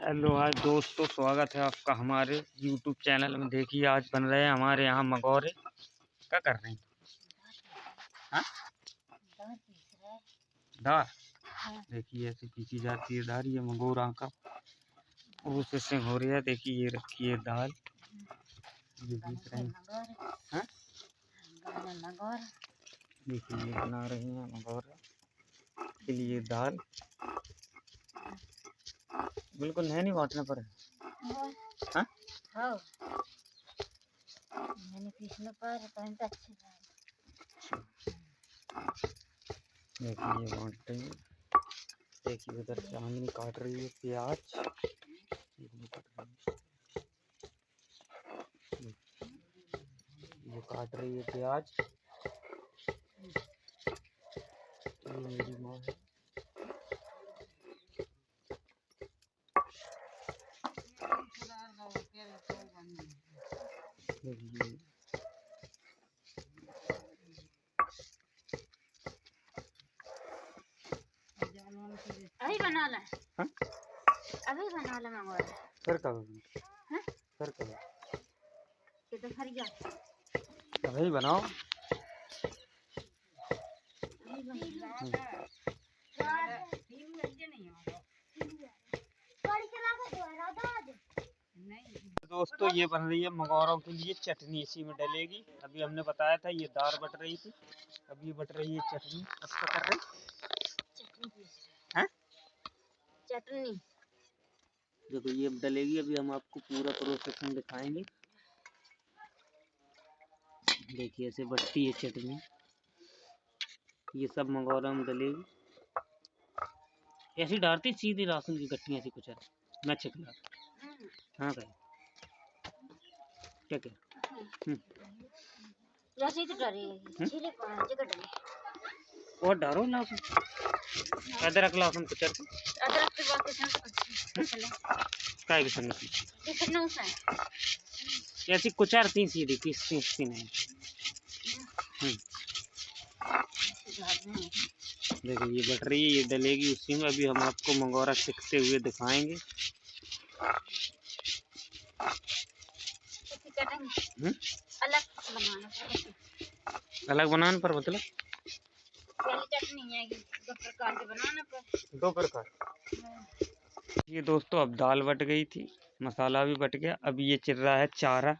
Hello hi दोस्तों, स्वागत है आपका हमारे YouTube चैनल में। देखिए आज बन रहे हैं हमारे यहाँ मंगोरे। क्या कर रहे हैं? हाँ, दाल। देखिए ऐसे पीछी जाती है दाल, ये मंगोरा का वो से हो रही है। देखिए ये रखी है दाल, ये बीच रहे हैं। हाँ? देखिए ये बना रही हैं मंगोरे के लिए दाल। बिल्कुल नहीं बांटने पर है। हाँ? देखिए ये बांट रही है। देखिए उधर चांदनी काट रही है प्याज। ये काट रही है प्याज। ये मेरी माँ है। देखिए अभी बना ला। हाँ? अभी बना ला मंगवार। सर कब? हाँ? सर कब? ये तो फर गया। अभी बनाओ। दोस्तों ये बन रही है मंगोरों के लिए चटनी, इसी में डलेगी। अभी हमने बताया था ये दाल बट रही थी, अब ये बट रही है चटनी। अब क्या कर रहे हैं? चटनी देखो ये डलेगी, अभी हम आपको पूरा प्रोसेस दिखाएंगे। देखिए ऐसे बटती है चटनी, ये सब मंगोरा में डलेगी। ऐसी डालती सीधी राशन की गट्टियाँ ऐसी कुछ है मैं छिकला। हाँ कहीं क्या क्या रसी तो डरी छिले पांच जगह डरी और डारो लहसुन, अदरक लहसुन कुचर के। अदरक के बाद चले काय के संग कितना उसा ऐसी कुचरती सीधी पीसती नहीं। देखो ये बट रही है, ये डलेगी उसी में। अभी हम आपको मंगोरा सिकते हुए दिखाएंगे। अलग बनाने पर मतलब चटनी है दो प्रकार के बनाना पर। दो प्रकार। ये दोस्तों अब दाल बट गई थी, मसाला भी बट गया। अब ये चिर रहा है चारा।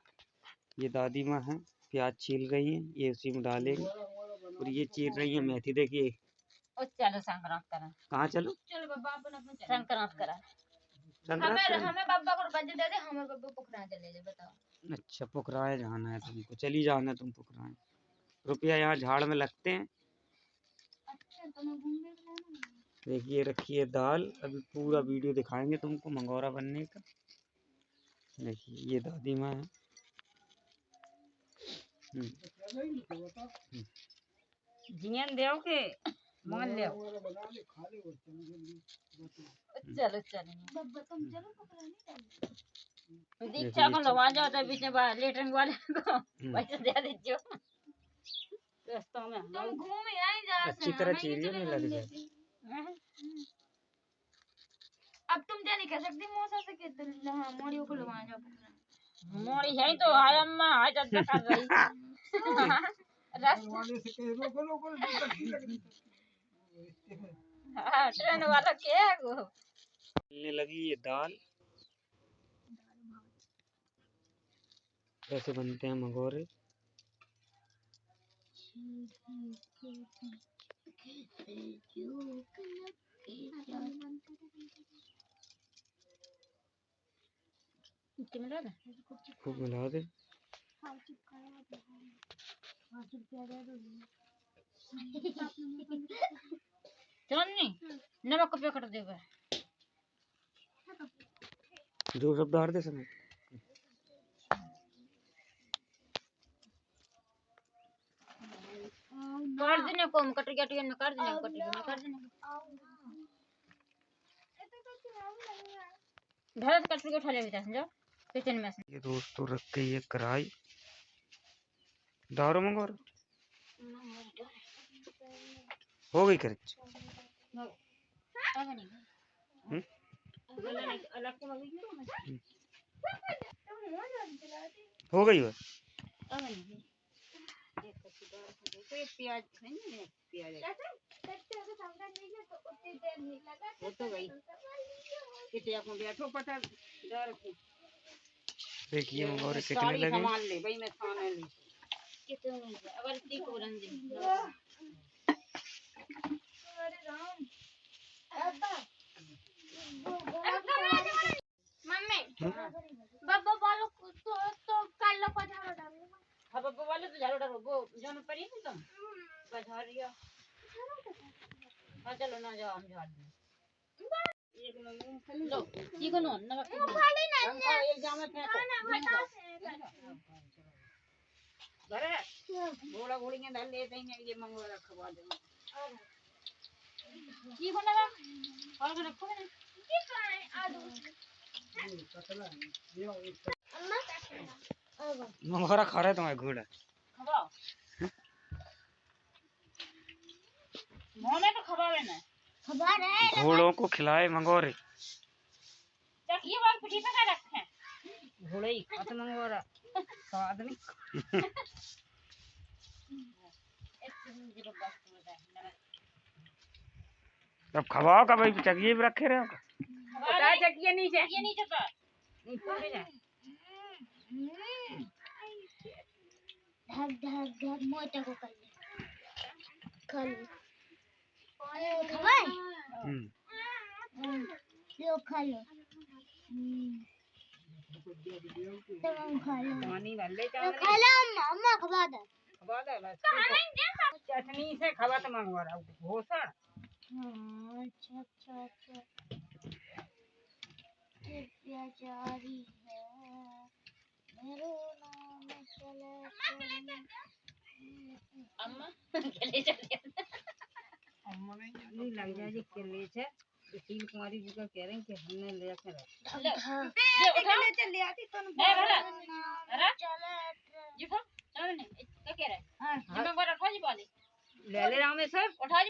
ये दादी माँ है, प्याज छील रही है, ये उसी में डालेंगे। और ये चीर रही है मेथी। देखिए चलो संक्रांत करा। कहाँ चलो? चलो बाबा अपन संक्रांत करा। हमें बाबा को बजे दे दे, हमें बाबा पोखरा चले जाए। बताओ। अच्छा पोखराए जाना है तुमको, चली जाना तुम पोखराए। रुपया यहाँ झाड़ में लगते हैं। अच्छा तो मैं घूमने देखिए रखी है दाल, अभी पूरा वीडियो दिखाएंगे तुमको मंगोरा बनने का। देखिए ये दादी माँ है। जियन देव के मान ले। चलो चलो बब्बा तुम चलो पकड़ा नहीं दीक्षा को लवा जाओ तो बीच में लेटरिंग वाले को पैसे दे दीजिए। रास्ता में तुम घूम आई जा अच्छी तरह चीरियो नहीं लग जाए। अब तुम क्या नहीं कह सकती मौसा से कि हां मोड़ियों को लवा जाओ। मोड़ी है तो हाय अम्मा हाय चाचा कर रही रास्ता हां ट्रेन वाला क्या है वो मिलने लगी ये दाल। कैसे बनते हैं मंगोरे? खूब मिला दे। चलो नहीं नमक पे कट देगा जो सब डाल दे समय कर देने को कट गया टिकट में कर देने कर देने भारत कट के उठा ले बेटा समझो किचन में से। ये दोस्तों रख गई है कढ़ाई। दारू मंगोरा हो गई कर। अलग को लगी क्यों ना हो गई है। अब नहीं एक कच्ची दाल को देखो एक प्याज है ना प्याज वो तो गई कितने को बैठो पता डर के देखिए मंगोरे कितने सारी लगे। सामान ले भाई मैं खाने ली कितने अगर तीख बुलंद दे अरे राम मम्मी बब्बा वालों तो कल लो को झाड़ू डालो हाँ बब्बा वाले तो झाड़ू डालो वो जानो पड़ी नहीं तुम बझारिया हाँ चलो ना जाओ हम झाड़ दें लो ये को नॉन ना खाली नहीं एक जाम में फेंको बरे घोड़ा घोड़ियां डाल लेते हैं ये मंगवा खवा दे ये को ना और को रखो ना ये काय आलू मंगोरा खा रहा है तुम्हारे घोड़ा। खवाओ मोने तो खवावे ना खवा रहे घोड़ों को खिलाए मंगोरे। ये बात पिटी पे ना रखें घोड़े ही खत्म मंगोरा स्वाद नहीं अब खवाओ का भाई चकिए भी रखे रहे पता चकिए नीचे का नहीं पूरे जा ढक ढक ढक मोटा को कर ले खवाए लो खा लो तुम खा लो पानी डाल ले चावल खा लो अम्मा खवा दे बस चटनी से खवा तो मंगवा रहा हूँ घोसा अच्छा कृपया जारी है मेरो नाम चले अम्मा चले अम्मा नहीं लग जाए जी केले से सुशील कुमारी जी का कह रहे हैं कि हमने लेकर ले आती तो ले ले रामेश्वर उठा जी